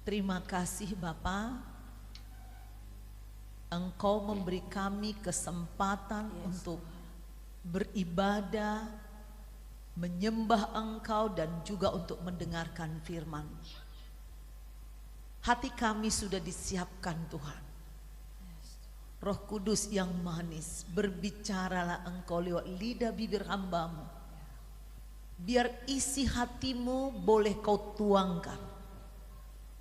Terima kasih Bapa, Engkau memberi kami kesempatan untuk beribadah, menyembah Engkau dan juga untuk mendengarkan firman. Hati kami sudah disiapkan Tuhan. Roh Kudus yang manis, berbicaralah Engkau lewat lidah bibir hamba-Mu. Biar isi hatimu boleh Kau tuangkan,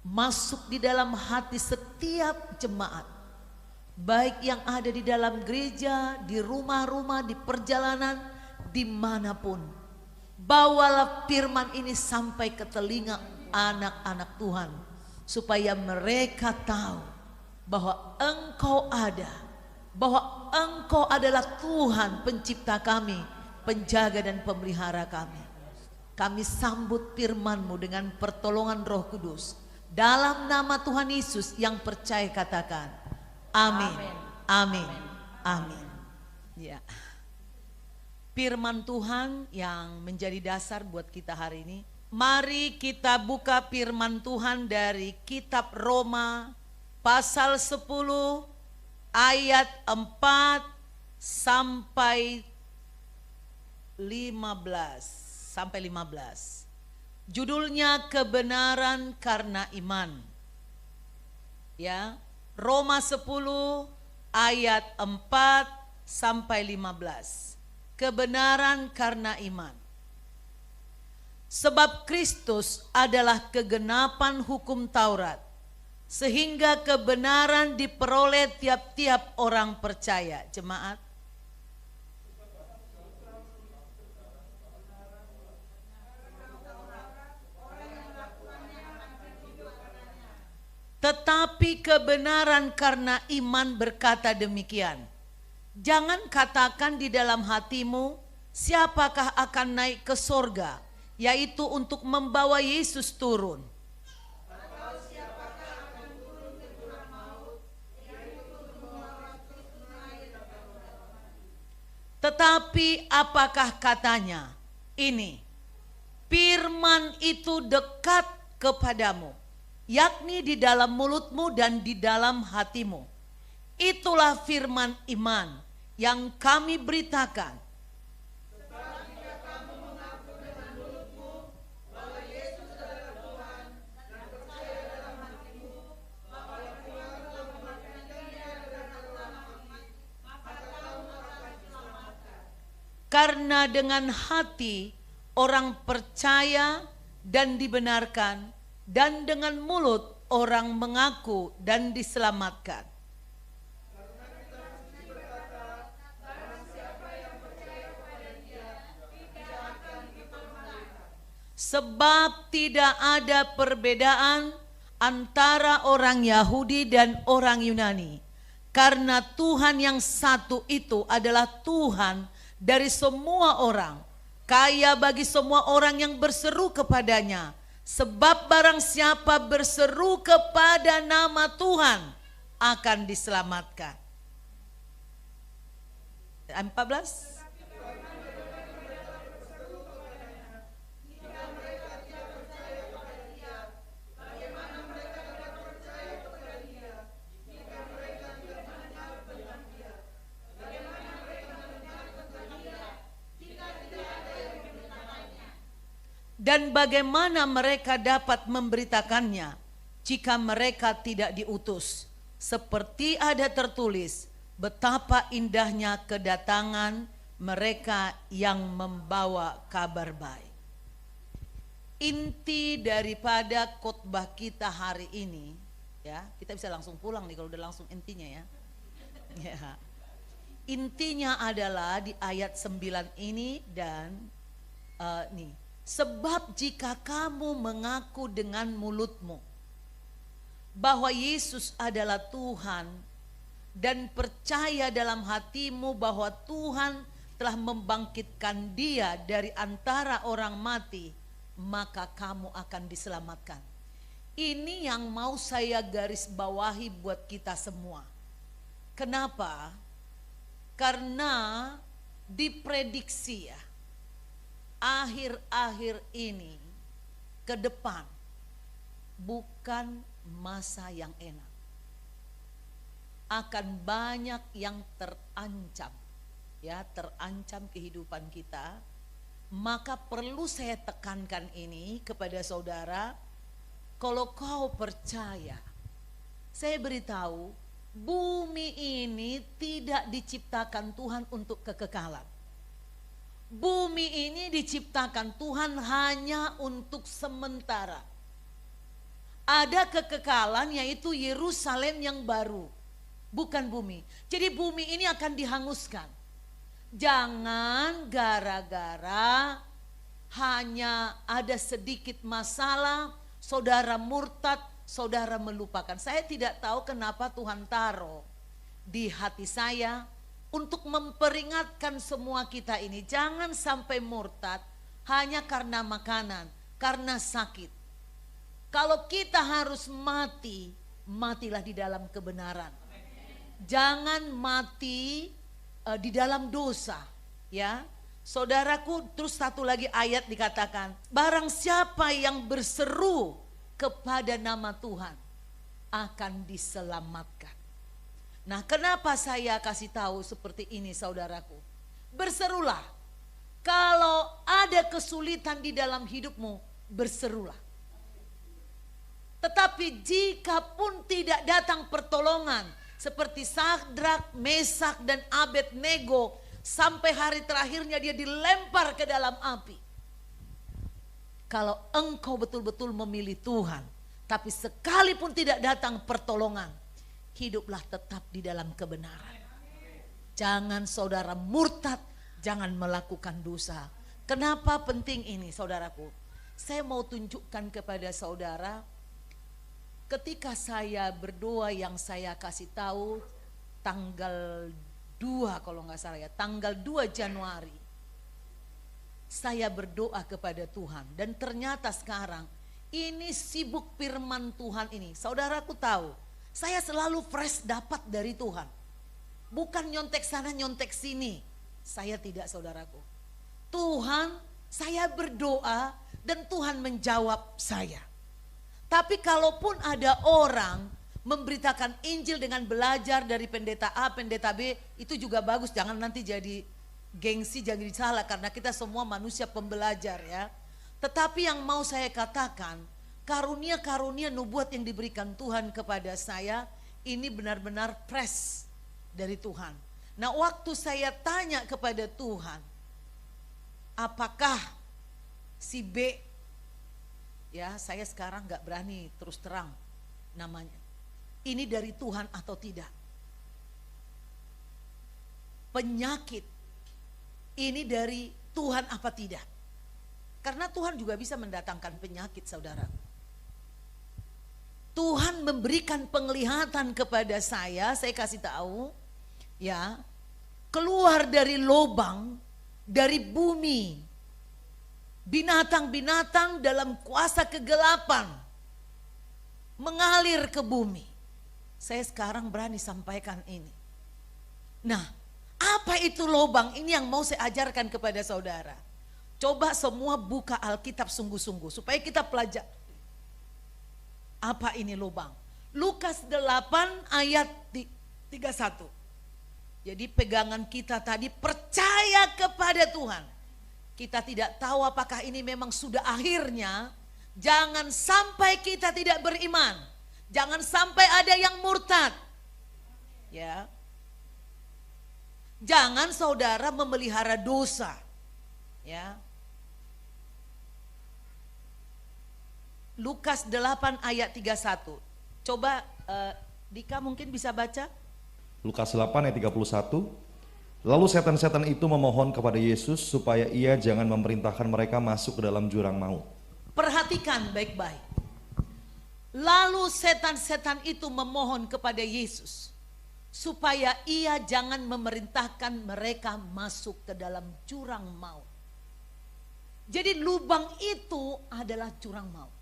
masuk di dalam hati setiap jemaat, baik yang ada di dalam gereja, di rumah-rumah, di perjalanan, dimanapun. Bawalah firman ini sampai ke telinga anak-anak Tuhan, supaya mereka tahu bahwa Engkau ada, bahwa Engkau adalah Tuhan pencipta kami, penjaga dan pemelihara kami. Kami sambut firman-Mu dengan pertolongan Roh Kudus. Dalam nama Tuhan Yesus yang percaya katakan amin, amin, amin. Ya. Firman Tuhan yang menjadi dasar buat kita hari ini. Mari kita buka firman Tuhan dari kitab Roma pasal 10 ayat 4 sampai 15. Judulnya kebenaran karena iman. Ya, Roma 10 ayat 4 sampai 15. Kebenaran karena iman. Sebab Kristus adalah kegenapan hukum Taurat, sehingga kebenaran diperoleh tiap-tiap orang percaya. Jemaat, tetapi kebenaran karena iman berkata demikian. Jangan katakan di dalam hatimu, siapakah akan naik ke sorga, yaitu untuk membawa Yesus turun. Atau siapakah akan turun ke jurang maut, yaitu untuk membawa Kristus naik ke sorga. Tetapi apakah katanya? Ini, firman itu dekat kepadamu, yakni di dalam mulutmu dan di dalam hatimu. Itulah firman iman yang kami beritakan. Sebab jika kamu mengaku dengan mulutmu bahwa Yesus adalah Tuhan dan percaya dalam hatimu bahwa Tuhan telah membangkitkan Dia dari antara mati, maka kamu akan diselamatkan. Karena dengan hati orang percaya dan dibenarkan, dan dengan mulut orang mengaku dan diselamatkan. Karena kitab suci berkata, barang siapa yang percaya kepada Dia tidak akan dipermalukan. Sebab tidak ada perbedaan antara orang Yahudi dan orang Yunani, karena Tuhan yang satu itu adalah Tuhan dari semua orang, kaya bagi semua orang yang berseru kepadanya. Sebab barang siapa berseru kepada nama Tuhan akan diselamatkan. 14. Dan bagaimana mereka dapat memberitakannya jika mereka tidak diutus? Seperti ada tertulis, betapa indahnya kedatangan mereka yang membawa kabar baik. Inti daripada khotbah kita hari ini, ya, kita bisa langsung pulang nih kalau udah langsung intinya ya. Ya. Intinya adalah di ayat 9 ini dan nih. Sebab jika kamu mengaku dengan mulutmu bahwa Yesus adalah Tuhan dan percaya dalam hatimu bahwa Tuhan telah membangkitkan Dia dari antara orang mati, maka kamu akan diselamatkan. Ini yang mau saya garis bawahi buat kita semua. Kenapa? Karena diprediksi ya, akhir-akhir ini ke depan bukan masa yang enak. Akan banyak yang terancam, ya, terancam kehidupan kita. Maka perlu saya tekankan ini kepada saudara, kalau kau percaya, saya beritahu, bumi ini tidak diciptakan Tuhan untuk kekekalan. Bumi ini diciptakan Tuhan hanya untuk sementara. Ada kekekalan, yaitu Yerusalem yang baru, bukan bumi. Jadi bumi ini akan dihanguskan. Jangan gara-gara hanya ada sedikit masalah, saudara murtad, saudara melupakan. Saya tidak tahu kenapa Tuhan taruh di hati saya untuk memperingatkan semua kita ini. Jangan sampai murtad hanya karena makanan, karena sakit. Kalau kita harus mati, matilah di dalam kebenaran. Jangan mati di dalam dosa, ya. Saudaraku, terus satu lagi ayat dikatakan, barang siapa yang berseru kepada nama Tuhan akan diselamatkan. Nah, kenapa saya kasih tahu seperti ini, saudaraku? Berserulah. Kalau ada kesulitan di dalam hidupmu, berserulah. Tetapi jika pun tidak datang pertolongan, seperti Sadrak, Mesak, dan Abednego, sampai hari terakhirnya dia dilempar ke dalam api. Kalau engkau betul-betul memilih Tuhan, tapi sekalipun tidak datang pertolongan, hiduplah tetap di dalam kebenaran. Jangan saudara murtad, jangan melakukan dosa. Kenapa penting ini, saudaraku? Saya mau tunjukkan kepada saudara, ketika saya berdoa yang saya kasih tahu tanggal 2 kalau nggak salah ya, tanggal 2 Januari. Saya berdoa kepada Tuhan dan ternyata sekarang ini sibuk firman Tuhan ini. Saudaraku tahu, saya selalu fresh dapat dari Tuhan. Bukan nyontek sana nyontek sini. Saya tidak, saudaraku. Tuhan, saya berdoa dan Tuhan menjawab saya. Tapi kalaupun ada orang memberitakan Injil dengan belajar dari pendeta A, pendeta B, itu juga bagus. Jangan nanti jadi gengsi, jangan salah, karena kita semua manusia pembelajar, ya. Tetapi yang mau saya katakan, karunia-karunia nubuat yang diberikan Tuhan kepada saya ini benar-benar fresh dari Tuhan. Nah, waktu saya tanya kepada Tuhan, apakah si B, ya saya sekarang gak berani terus terang namanya, ini dari Tuhan atau tidak. Penyakit ini dari Tuhan apa tidak? Karena Tuhan juga bisa mendatangkan penyakit, saudara. Tuhan memberikan penglihatan kepada saya kasih tahu, ya, keluar dari lubang, dari bumi, binatang-binatang dalam kuasa kegelapan mengalir ke bumi. Saya sekarang berani sampaikan ini. Nah, apa itu lubang? Ini yang mau saya ajarkan kepada saudara. Coba semua buka Alkitab sungguh-sungguh supaya kita pelajari. Apa ini lubang? Lukas 8 ayat 31. Jadi pegangan kita tadi percaya kepada Tuhan. Kita tidak tahu apakah ini memang sudah akhirnya. Jangan sampai kita tidak beriman. Jangan sampai ada yang murtad. Ya. Jangan saudara memelihara dosa. Ya. Lukas 8 ayat 31. Coba Dika mungkin bisa baca. Lukas 8 ayat 31. Lalu setan-setan itu memohon kepada Yesus supaya ia jangan memerintahkan mereka masuk ke dalam jurang maut. Perhatikan baik-baik. Lalu setan-setan itu memohon kepada Yesus supaya ia jangan memerintahkan mereka masuk ke dalam jurang maut. Jadi lubang itu adalah jurang maut.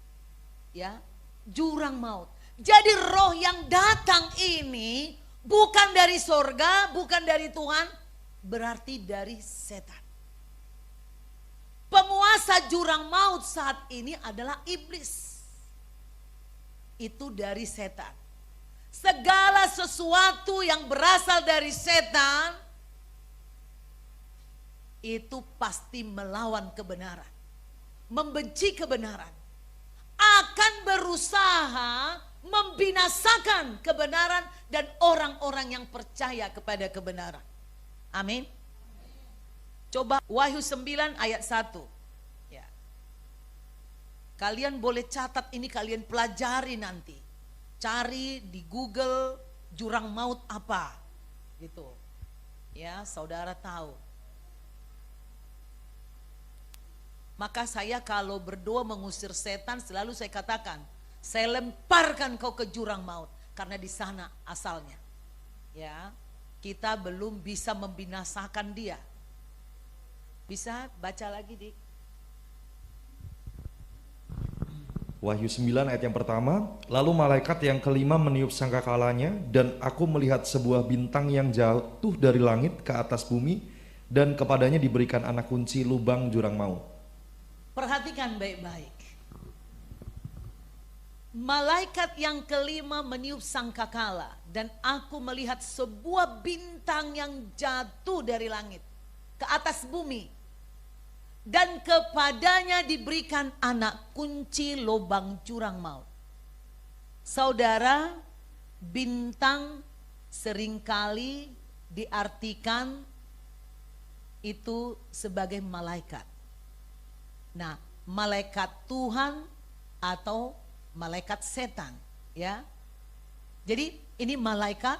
Ya, jurang maut. Jadi roh yang datang ini bukan dari sorga, bukan dari Tuhan, berarti dari setan. Penguasa jurang maut saat ini adalah iblis. itu dari setan. Segala sesuatu yang berasal dari setan itu pasti melawan kebenaran, membenci kebenaran, akan berusaha membinasakan kebenaran dan orang-orang yang percaya kepada kebenaran. Amin. Coba Wahyu 9 ayat 1. Ya. Kalian boleh catat ini, kalian pelajari nanti. Cari di Google jurang maut apa gitu. Ya, saudara tahu. Maka saya kalau berdoa mengusir setan selalu saya katakan, saya lemparkan kau ke jurang maut karena di sana asalnya. Ya, kita belum bisa membinasakan dia. Bisa baca lagi, Dik? Wahyu 9 ayat yang pertama, lalu malaikat yang kelima meniup sangkakalanya dan aku melihat sebuah bintang yang jatuh dari langit ke atas bumi dan kepadanya diberikan anak kunci lubang jurang maut. Perhatikan baik-baik. Malaikat yang kelima meniup sangkakala dan aku melihat sebuah bintang yang jatuh dari langit ke atas bumi. Dan kepadanya diberikan anak kunci lubang jurang maut. Saudara, bintang seringkali diartikan itu sebagai malaikat. Nah, malaikat Tuhan atau malaikat setan, ya. Jadi ini malaikat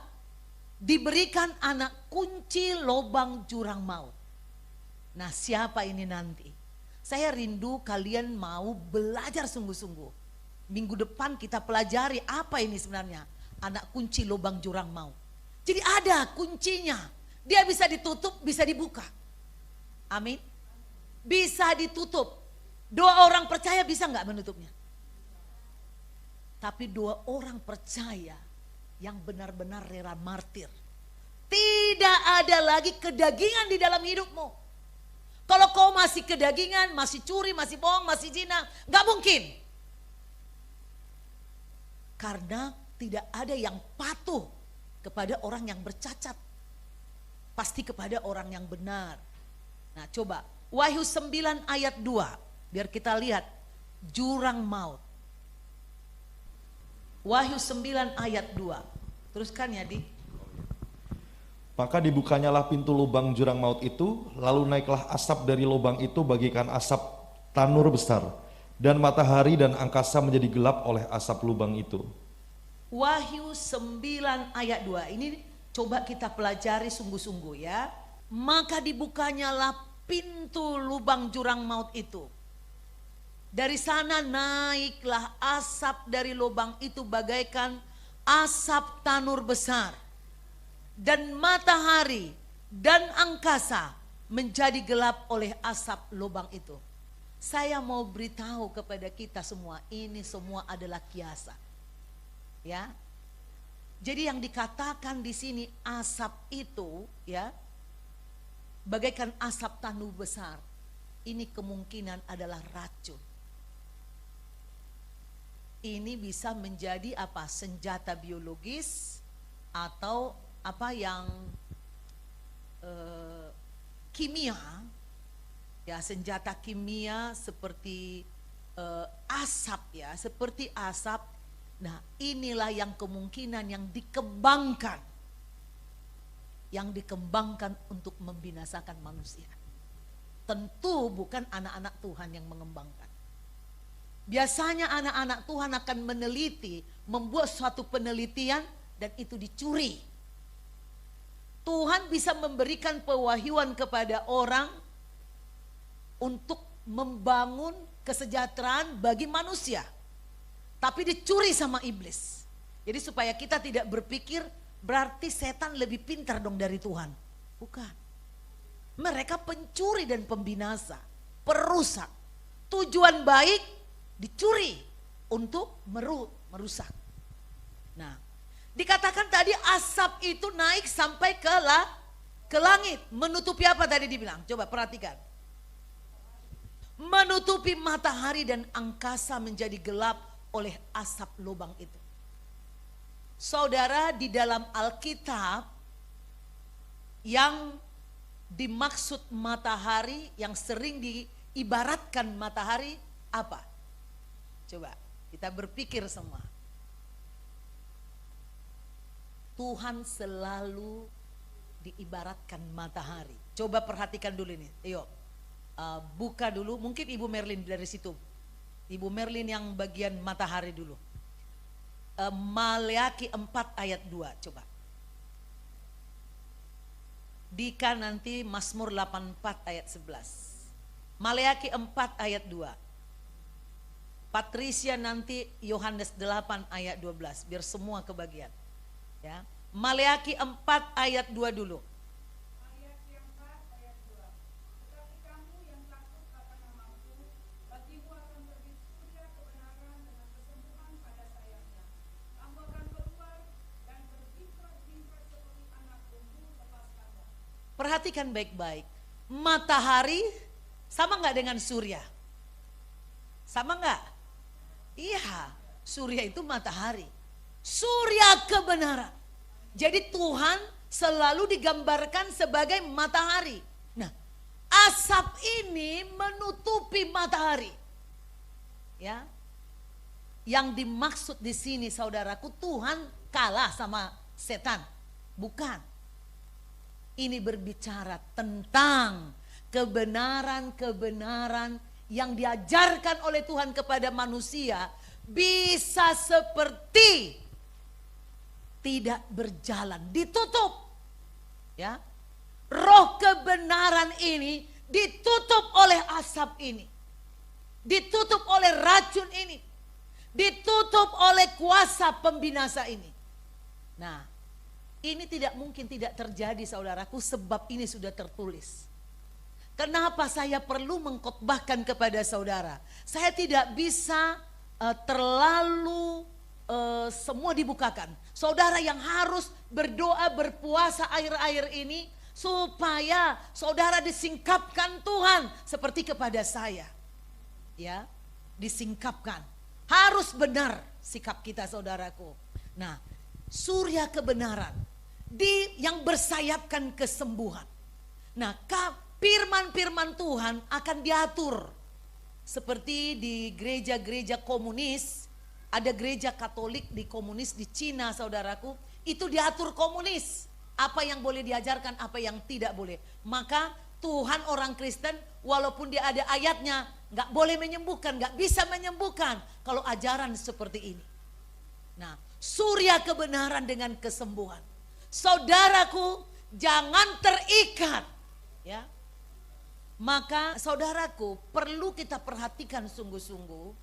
diberikan anak kunci lubang jurang maut. Nah, siapa ini nanti? Saya rindu kalian mau belajar sungguh-sungguh. Minggu depan kita pelajari apa ini sebenarnya anak kunci lubang jurang maut. Jadi ada kuncinya. Dia bisa ditutup, bisa dibuka. Amin. Bisa ditutup. 2 orang percaya bisa nggak menutupnya? Tapi 2 orang percaya yang benar-benar rela martir. Tidak ada lagi kedagingan di dalam hidupmu. Kalau kau masih kedagingan, masih curi, masih bohong, masih zina, nggak mungkin. Karena tidak ada yang patuh kepada orang yang bercacat. Pasti kepada orang yang benar. Nah, coba Wahyu 9 ayat 2, biar kita lihat jurang maut. Wahyu 9 ayat 2. Teruskan ya, Dik. Maka dibukanyalah pintu lubang jurang maut itu, lalu naiklah asap dari lubang itu bagaikan asap tanur besar, dan matahari dan angkasa menjadi gelap oleh asap lubang itu. Wahyu 9 ayat 2, ini coba kita pelajari sungguh-sungguh ya. Maka dibukanyalah pintu lubang jurang maut itu. Dari sana naiklah asap dari lubang itu bagaikan asap tanur besar. Dan matahari dan angkasa menjadi gelap oleh asap lubang itu. Saya mau beritahu kepada kita semua, ini semua adalah kiasan. Ya. Jadi yang dikatakan di sini asap itu ya bagaikan asap tanur besar. Ini kemungkinan adalah racun. Ini bisa menjadi apa? Senjata biologis atau apa yang kimia, ya senjata kimia seperti asap ya, seperti asap. Nah, inilah yang kemungkinan yang dikembangkan untuk membinasakan manusia. Tentu bukan anak-anak Tuhan yang mengembangkan. Biasanya anak-anak Tuhan akan meneliti, membuat suatu penelitian dan itu dicuri. Tuhan bisa memberikan pewahyuan kepada orang untuk membangun kesejahteraan bagi manusia. Tapi dicuri sama iblis. Jadi supaya kita tidak berpikir berarti setan lebih pintar dong dari Tuhan. Bukan. Mereka pencuri dan pembinasa, perusak. Tujuan baik dicuri untuk merusak. Nah, dikatakan tadi asap itu naik sampai ke langit. Menutupi apa tadi dibilang? Coba perhatikan. Menutupi matahari dan angkasa menjadi gelap oleh asap lubang itu. Saudara, di dalam Alkitab yang dimaksud matahari, yang sering diibaratkan matahari apa? Coba kita berpikir semua. Tuhan selalu diibaratkan matahari. Coba perhatikan dulu ini. Ayo, buka dulu. Mungkin Ibu Merlin dari situ. Ibu Merlin yang bagian matahari dulu. Maleakhi 4 ayat 2. Coba. Dika nanti Mazmur 84 ayat 11. Maleakhi 4 ayat 2. Patricia nanti Yohanes 8 ayat 12. Biar semua kebagian. Ya. Maleakhi 4 ayat 2 dulu. Maleakhi 4 ayat 2. Tetapi kamu yang takut akan namaku, bagimu akan terbit surya kebenaran dengan kesembuhan pada sayapnya. Kamu akan keluar dan berbincang-bincang seperti anak tumbuh lepas kandang. Perhatikan baik-baik. Matahari sama nggak dengan surya? Sama nggak? Iya, surya itu matahari. Surya kebenaran. Jadi Tuhan selalu digambarkan sebagai matahari. Nah, asap ini menutupi matahari. Ya. Yang dimaksud di sini saudaraku, Tuhan kalah sama setan. Bukan. Ini berbicara tentang kebenaran-kebenaran yang diajarkan oleh Tuhan kepada manusia bisa seperti tidak berjalan, ditutup. Ya. Roh kebenaran ini ditutup oleh asap ini. Ditutup oleh racun ini. Ditutup oleh kuasa pembinasa ini. Nah, ini tidak mungkin tidak terjadi saudaraku, sebab ini sudah tertulis. Kenapa saya perlu mengkhotbahkan kepada saudara? Saya tidak bisa terlalu semua dibukakan. Saudara yang harus berdoa, berpuasa akhir-akhir ini supaya saudara disingkapkan Tuhan seperti kepada saya. Ya, disingkapkan. Harus benar sikap kita saudaraku. Nah, surya kebenaran yang bersayapkan kesembuhan. Nah, firman-firman Tuhan akan diatur seperti di gereja-gereja komunis. Ada gereja Katolik di komunis di Cina saudaraku, itu diatur komunis. Apa yang boleh diajarkan, apa yang tidak boleh. Maka Tuhan orang Kristen walaupun dia ada ayatnya, gak boleh menyembuhkan, gak bisa menyembuhkan kalau ajaran seperti ini. Nah, surya kebenaran dengan kesembuhan. Saudaraku, jangan terikat. Ya. Maka saudaraku, perlu kita perhatikan sungguh-sungguh.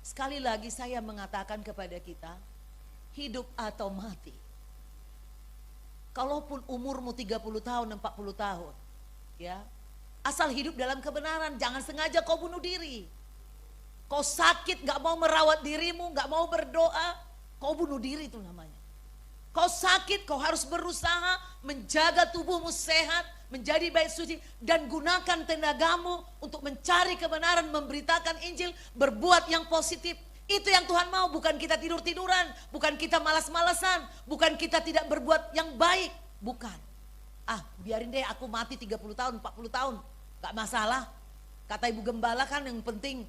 Sekali lagi saya mengatakan kepada kita, hidup atau mati. Kalaupun umurmu 30 tahun, 40 tahun, ya, asal hidup dalam kebenaran, jangan sengaja kau bunuh diri. Kau sakit, gak mau merawat dirimu, gak mau berdoa, kau bunuh diri itu namanya. Kau sakit, kau harus berusaha menjaga tubuhmu sehat, menjadi baik suci, dan gunakan tenagamu untuk mencari kebenaran, memberitakan Injil, berbuat yang positif. Itu yang Tuhan mau, bukan kita tidur-tiduran, bukan kita malas-malasan, bukan kita tidak berbuat yang baik, bukan. Biarin deh aku mati 30 tahun, 40 tahun, gak masalah. Kata Ibu Gembala kan yang penting,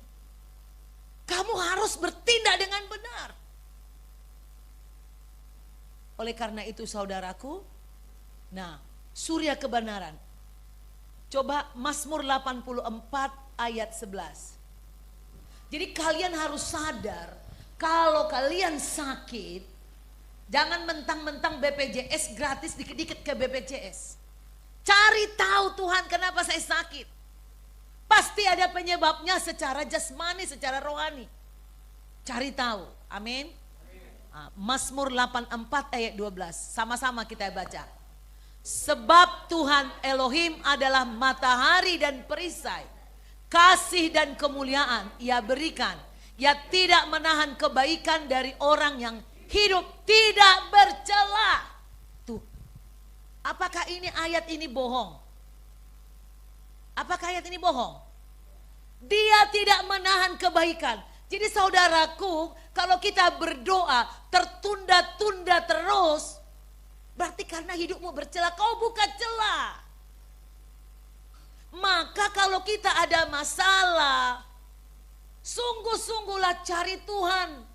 kamu harus bertindak dengan benar. Oleh karena itu saudaraku, nah, surya kebenaran. Coba Mazmur 84 ayat 11. Jadi kalian harus sadar, kalau kalian sakit, jangan mentang-mentang BPJS gratis dikit-dikit ke BPJS. Cari tahu Tuhan kenapa saya sakit. Pasti ada penyebabnya secara jasmani, secara rohani. Cari tahu, amin. Mazmur 84 ayat 12, sama-sama kita baca. Sebab Tuhan Elohim adalah matahari dan perisai, kasih dan kemuliaan Ia berikan. Ia tidak menahan kebaikan dari orang yang hidup tidak bercela. Tuh, apakah ini ayat ini bohong? Apakah ayat ini bohong? Dia tidak menahan kebaikan. Jadi saudaraku, kalau kita berdoa tertunda-tunda terus, berarti karena hidupmu bercela, kau buka celah. Maka kalau kita ada masalah, sungguh-sungguhlah cari Tuhan.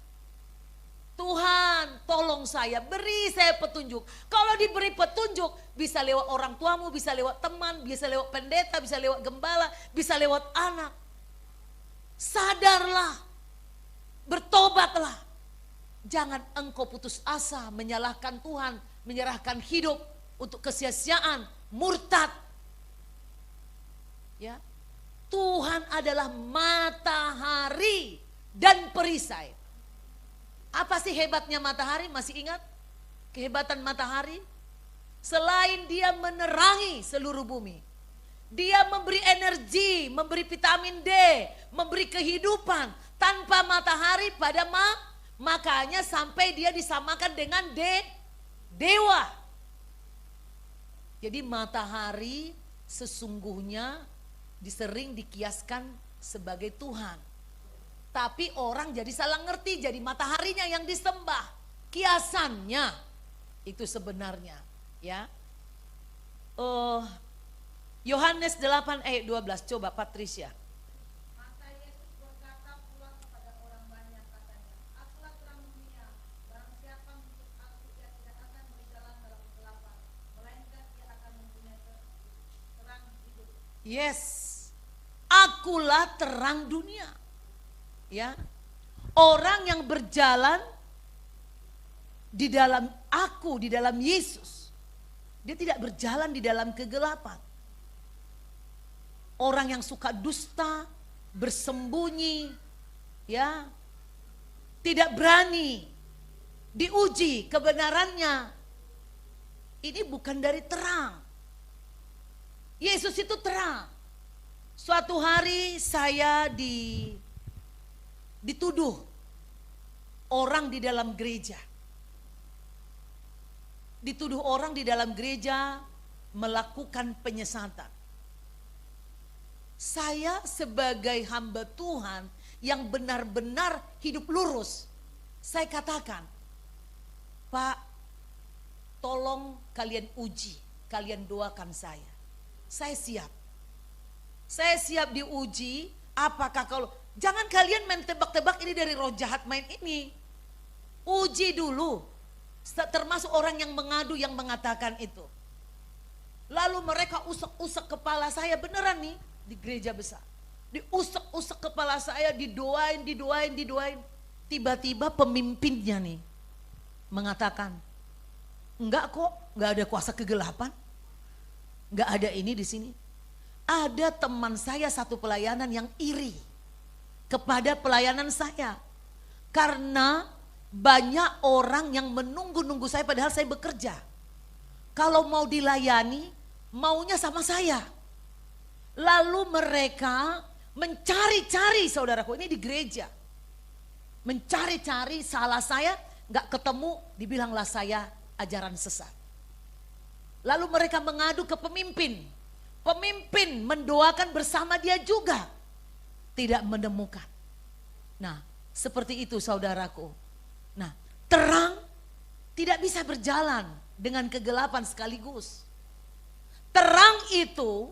Tuhan, tolong saya, beri saya petunjuk. Kalau diberi petunjuk, bisa lewat orang tuamu, bisa lewat teman, bisa lewat pendeta, bisa lewat gembala, bisa lewat anak. Sadarlah, bertobatlah. Jangan engkau putus asa, menyalahkan Tuhan, menyerahkan hidup untuk kesia-siaan, murtad. Ya, Tuhan adalah matahari dan perisai. Apa sih hebatnya matahari? Masih ingat kehebatan matahari? Selain dia menerangi seluruh bumi, dia memberi energi, memberi vitamin D, memberi kehidupan. Tanpa matahari pada makanya sampai dia disamakan dengan dewa. Jadi matahari sesungguhnya sering dikiaskan sebagai Tuhan. Tapi orang jadi salah ngerti, jadi mataharinya yang disembah. Kiasannya itu sebenarnya, ya. Yohanes 8 ayat 12, coba Patricia. Maka Yesus berkata pula kepada orang banyak, katanya, akulah terang dunia, barang siapa mengikut aku, ia tidak akan berjalan dalam kegelapan, melainkan ia akan mempunyai terang hidup. Yes, akulah terang dunia. Ya, orang yang berjalan di dalam aku, di dalam Yesus, dia tidak berjalan di dalam kegelapan. Orang yang suka dusta, bersembunyi, ya, tidak berani diuji kebenarannya. Ini bukan dari terang. Yesus itu terang. Suatu hari saya dituduh orang di dalam gereja. Dituduh orang di dalam gereja melakukan penyesatan. Saya sebagai hamba Tuhan yang benar-benar hidup lurus, saya katakan, Pak, tolong kalian uji, kalian doakan saya. Saya siap. Saya siap diuji, apakah kalau jangan kalian main tebak-tebak ini dari roh jahat main ini. Uji dulu. Termasuk orang yang mengadu yang mengatakan itu. Lalu mereka usek-usek kepala saya beneran nih di gereja besar. Diusek-usek kepala saya, didoain. Tiba-tiba pemimpinnya nih mengatakan, enggak kok, enggak ada kuasa kegelapan. Enggak ada ini di sini. Ada teman saya satu pelayanan yang iri kepada pelayanan saya. Karena banyak orang yang menunggu-nunggu saya padahal saya bekerja. Kalau mau dilayani, maunya sama saya. Lalu mereka mencari-cari, saudaraku, ini di gereja. Mencari-cari salah saya, gak ketemu, dibilanglah saya ajaran sesat. Lalu mereka mengadu ke pemimpin. Pemimpin mendoakan bersama dia juga. Tidak menemukan. Nah, seperti itu saudaraku. Nah, terang tidak bisa berjalan dengan kegelapan sekaligus. Terang itu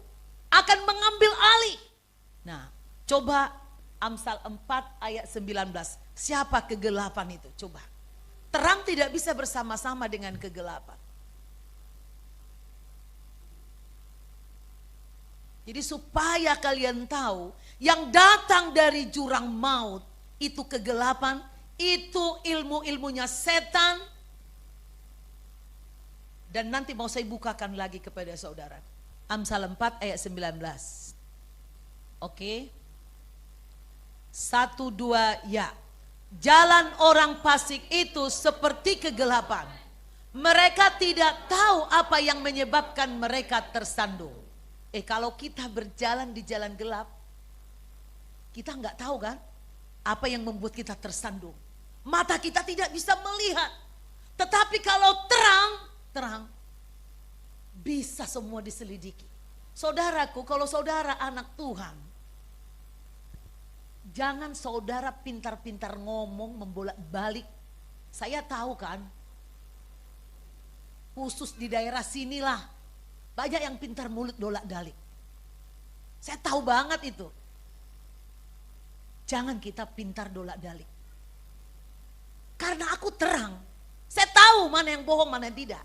akan mengambil alih. Nah, coba Amsal 4 ayat 19. Siapa kegelapan itu? Coba. Terang tidak bisa bersama-sama dengan kegelapan. Jadi supaya kalian tahu, yang datang dari jurang maut itu kegelapan, itu ilmu-ilmunya setan. Dan nanti mau saya bukakan lagi kepada saudara. Amsal 4 ayat 19. Oke. 1, 2, ya. Jalan orang fasik itu seperti kegelapan. Mereka tidak tahu apa yang menyebabkan mereka tersandung. Kalau kita berjalan di jalan gelap, kita nggak tahu kan apa yang membuat kita tersandung. Mata kita tidak bisa melihat. Tetapi kalau terang, bisa semua diselidiki. Saudaraku, kalau saudara anak Tuhan, Jangan saudara pintar-pintar ngomong membolak-balik. Saya tahu kan, khusus di daerah sinilah banyak yang pintar mulut dolak-dalik. Saya tahu banget itu. Jangan kita pintar dolak-dalik. Karena aku terang, saya tahu mana yang bohong, mana yang tidak.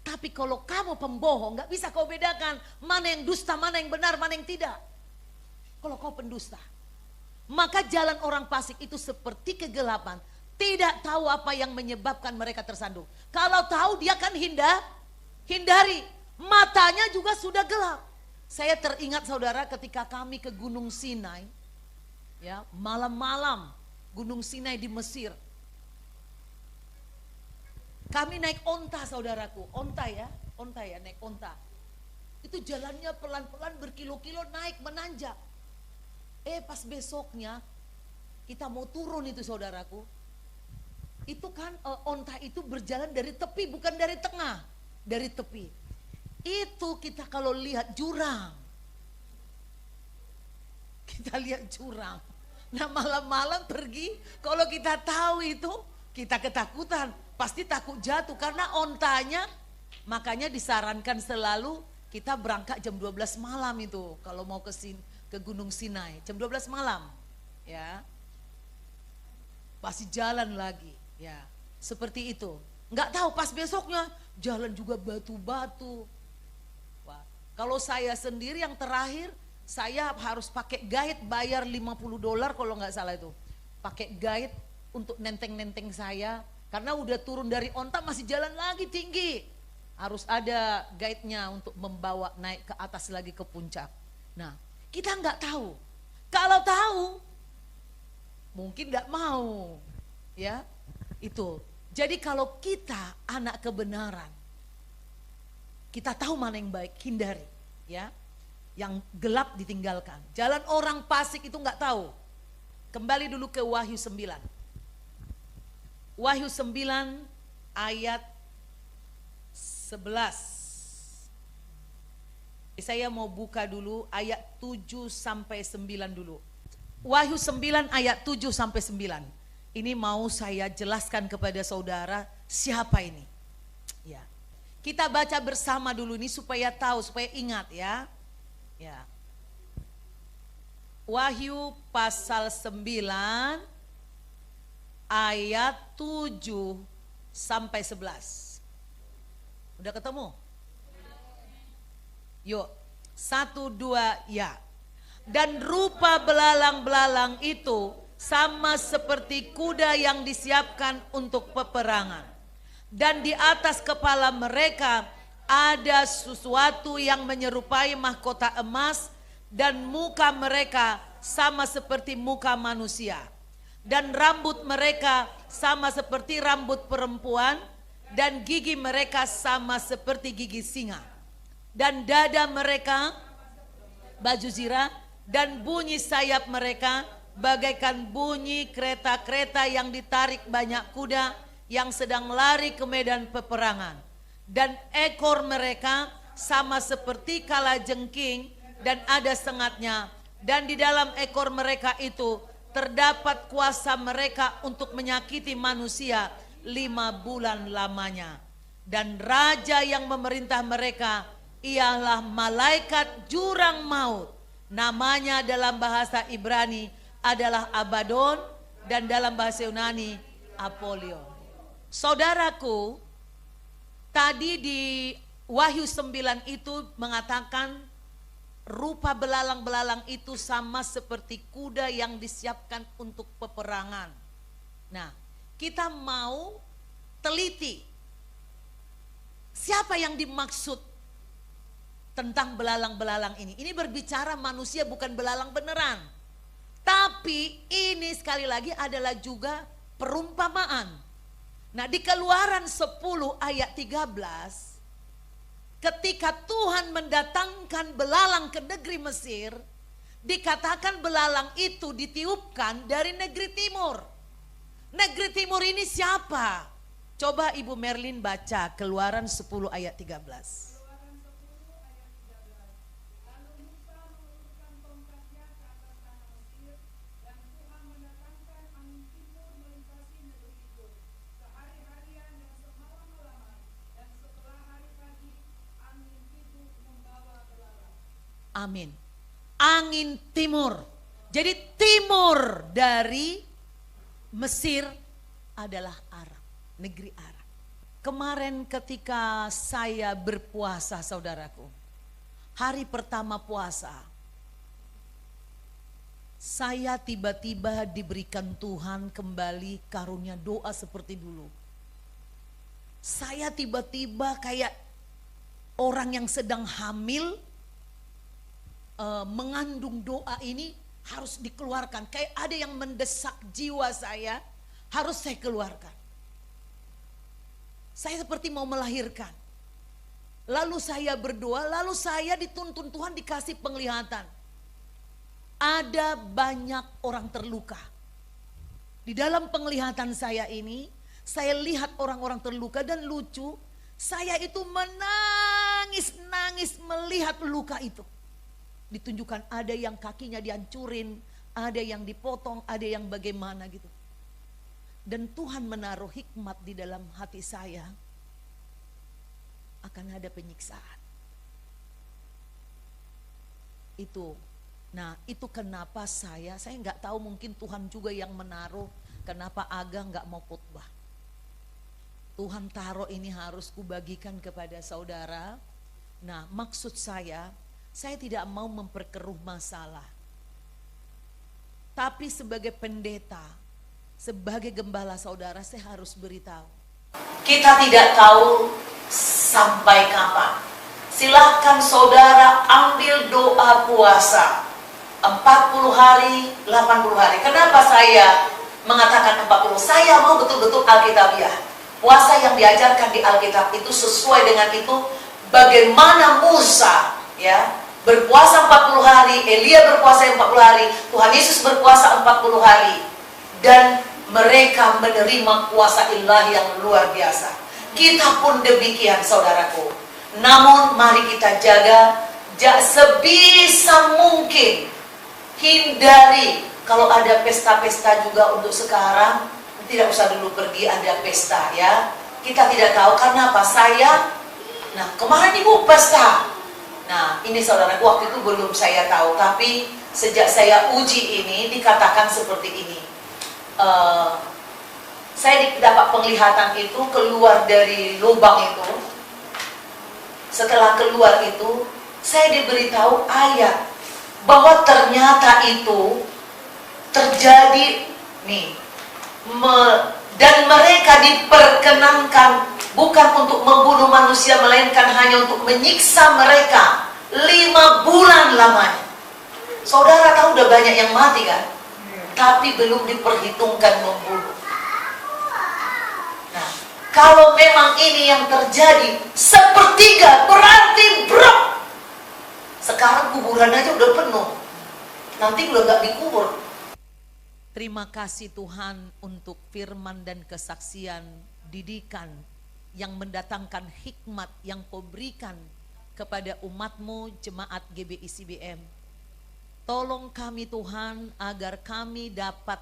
Tapi kalau kamu pembohong, gak bisa kau bedakan mana yang dusta, mana yang benar, mana yang tidak. Kalau kau pendusta, maka jalan orang fasik itu seperti kegelapan. Tidak tahu apa yang menyebabkan mereka tersandung. Kalau tahu dia kan hindari. Matanya juga sudah gelap. Saya teringat saudara ketika kami ke Gunung Sinai. Ya, malam-malam Gunung Sinai di Mesir. Kami naik onta saudaraku. Onta ya naik onta. Itu jalannya pelan-pelan berkilo-kilo naik menanjak. Pas besoknya kita mau turun itu saudaraku. Itu kan onta itu berjalan dari tepi bukan dari tengah. Dari tepi. Itu kita kalau lihat jurang. Kita lihat jurang. Nah malam-malam pergi, kalau kita tahu itu kita ketakutan. Pasti takut jatuh karena ontanya. Makanya disarankan selalu kita berangkat jam 12 malam itu. Kalau mau ke Gunung Sinai jam 12 malam ya, pasti jalan lagi ya, seperti itu. Nggak tahu pas besoknya jalan juga batu-batu. Wah, kalau saya sendiri yang terakhir saya harus pakai guide, bayar $50 kalau nggak salah itu, pakai guide untuk nenteng-nenteng saya karena udah turun dari onta masih jalan lagi tinggi, harus ada guide-nya untuk membawa naik ke atas lagi ke puncak. Nah kita nggak tahu. Kalau tahu, mungkin nggak mau, ya itu. Jadi kalau kita anak kebenaran, kita tahu mana yang baik, hindari, ya. Yang gelap ditinggalkan. Jalan orang fasik itu nggak tahu. Kembali dulu ke Wahyu 9. Wahyu 9 ayat 11. Saya mau buka dulu ayat 7 sampai 9 dulu. Wahyu 9 ayat 7 sampai 9. Ini mau saya jelaskan kepada saudara siapa ini. Ya. Kita baca bersama dulu ini supaya tahu, supaya ingat ya. Ya. Wahyu pasal 9 ayat 7 sampai 11. Udah ketemu? Yuk, 1, 2, ya. Dan rupa belalang-belalang itu sama seperti kuda yang disiapkan untuk peperangan. Dan di atas kepala mereka ada sesuatu yang menyerupai mahkota emas, dan muka mereka sama seperti muka manusia. Dan rambut mereka sama seperti rambut perempuan, dan gigi mereka sama seperti gigi singa. Dan dada mereka baju zirah, dan bunyi sayap mereka bagaikan bunyi kereta-kereta yang ditarik banyak kuda yang sedang lari ke medan peperangan. Dan ekor mereka sama seperti kalajengking dan ada sengatnya. Dan di dalam ekor mereka itu terdapat kuasa mereka untuk menyakiti manusia 5 bulan lamanya. Dan raja yang memerintah mereka ialah malaikat jurang maut. Namanya dalam bahasa Ibrani adalah Abaddon dan dalam bahasa Yunani Apollyon. Saudaraku, tadi di Wahyu 9 itu mengatakan rupa belalang-belalang itu sama seperti kuda yang disiapkan untuk peperangan. Nah, kita mau teliti siapa yang dimaksud tentang belalang-belalang ini. Ini berbicara manusia, bukan belalang beneran. Tapi ini sekali lagi adalah juga perumpamaan. Nah, di Keluaran 10 ayat 13, ketika Tuhan mendatangkan belalang ke negeri Mesir, dikatakan belalang itu ditiupkan dari negeri timur. Negeri timur ini siapa? Coba Ibu Merlin baca Keluaran 10 ayat 13. Lalu Musa mengulurkan tongkatnya ke atas tanah Mesir, Amin. Angin timur. Jadi timur dari Mesir adalah Arab, negeri Arab. Kemarin ketika saya berpuasa saudaraku, hari pertama puasa, saya tiba-tiba diberikan Tuhan kembali karunia doa seperti dulu. Saya tiba-tiba kayak orang yang sedang hamil, mengandung doa ini harus dikeluarkan. Kayak ada yang mendesak jiwa saya, harus saya keluarkan. Saya seperti mau melahirkan. Lalu saya berdoa, lalu saya dituntun Tuhan, dikasih penglihatan. Ada banyak orang terluka. Di dalam penglihatan saya ini, saya lihat orang-orang terluka dan lucu. Saya itu menangis-nangis melihat luka itu. Ditunjukkan ada yang kakinya dihancurin, ada yang dipotong, ada yang bagaimana gitu. Dan Tuhan menaruh hikmat di dalam hati saya, akan ada penyiksaan. Itu. Nah, itu kenapa saya nggak tahu, mungkin Tuhan juga yang menaruh, kenapa Aga nggak mau khotbah. Tuhan taruh ini harus kubagikan kepada saudara. Nah, maksud saya tidak mau memperkeruh masalah. Tapi sebagai pendeta, sebagai gembala saudara, saya harus beritahu. Kita tidak tahu sampai kapan. Silahkan saudara ambil doa puasa 40 hari, 80 hari. Kenapa saya mengatakan 40? Saya mau betul-betul Alkitabiah. Puasa yang diajarkan di Alkitab itu sesuai dengan itu, bagaimana Musa ya berpuasa 40 hari, Elia berpuasa 40 hari, Tuhan Yesus berpuasa 40 hari, dan mereka menerima kuasa ilahi yang luar biasa. Kita pun demikian saudaraku. Namun mari kita jaga sebisa mungkin, hindari kalau ada pesta-pesta juga untuk sekarang. Tidak usah dulu pergi ada pesta ya. Kita tidak tahu karena apa. Nah kemarin ibu pesta. Nah ini saudaraku, waktu itu belum saya tahu, tapi sejak saya uji ini dikatakan seperti ini. Saya dapat penglihatan itu keluar dari lubang itu. Setelah keluar itu, saya diberitahu ayat bahwa ternyata itu terjadi nih. Dan mereka diperkenankan bukan untuk membunuh manusia, melainkan hanya untuk menyiksa mereka 5 bulan lamanya. Saudara tahu udah banyak yang mati kan? Tapi belum diperhitungkan membunuh. Nah, kalau memang ini yang terjadi sepertiga, berarti bro, sekarang kuburan aja udah penuh. Nanti udah gak dikubur. Terima kasih Tuhan untuk firman dan kesaksian, didikan yang mendatangkan hikmat yang Kau berikan kepada umat-Mu jemaat GBI CBM. Tolong kami Tuhan agar kami dapat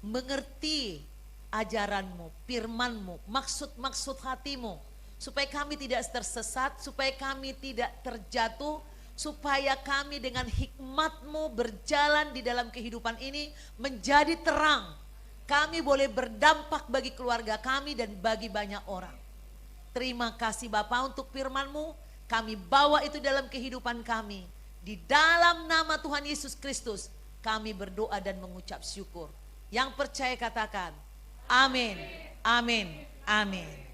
mengerti ajaran-Mu, firman-Mu, maksud-maksud hati-Mu, supaya kami tidak tersesat, supaya kami tidak terjatuh, supaya kami dengan hikmat-Mu berjalan di dalam kehidupan ini menjadi terang. Kami boleh berdampak bagi keluarga kami dan bagi banyak orang. Terima kasih Bapa untuk firman-Mu. Kami bawa itu dalam kehidupan kami. Di dalam nama Tuhan Yesus Kristus kami berdoa dan mengucap syukur. Yang percaya katakan amin, amin, amin.